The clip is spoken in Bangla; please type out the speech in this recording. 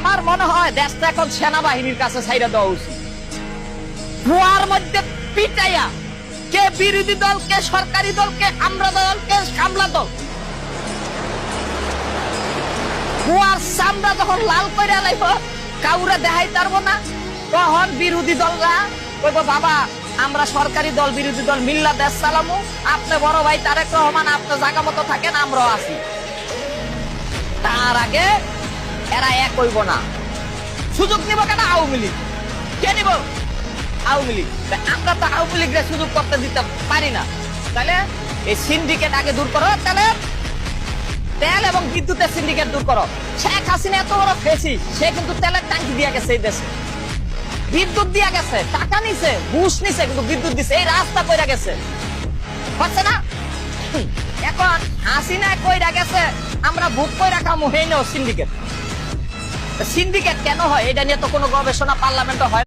আমার মনে হয় দেশটা এখন সেনাবাহিনীর কাছে ছাইড়া দেওয়া উচিত। কুয়ার মধ্যে পিটাইয়া কে বিরোধী দল, কে সরকারি দল, কে আমরা দল, কে কামলা দল, কুয়ার চামড়া যখন লাল করে লাইব কাউরে দেখাই পারবো না, তখন বিরোধী দলরা কইব বাবা আমরা সরকারি দল বিরোধী দল মিল্লা দেশ চালামু, আপনি বড় ভাই তারেক রহমান আপনি জায়গা মতো থাকেন, আমরাও আছি। তার আগে এরা এক হইব না। সুযোগ নিব কেন? আওয়ামী লীগ। কে নিব? আওয়ামী লীগ। আমরা তো আওয়ামী লীগরে সুযোগ করতে দিতে পারি না। তাহলে এই সিন্ডিকেট আগে দূর করো, তাহলে তেল এবং বিদ্যুতের সিন্ডিকেট দূর করো। শেখ হাসিনা এত বড় ফেসি, সে কিন্তু তেলের ট্যাঙ্কি দিয়ে গেছে এই দেশে, বিদ্যুৎ দিয়া গেছে, টাকা নিছে, ঘুষ নিছে, কিন্তু বিদ্যুৎ দিছে, এই রাস্তা কইরা গেছে, হচ্ছে না? এখন হাসিনা কইরা গেছে, আমরা বুক কইরা খামু, হেই নাও সিন্ডিকেট। সিন্ডিকেট কেন হয় এটা নিয়ে তো কোনো গবেষণা পার্লামেন্টে হয়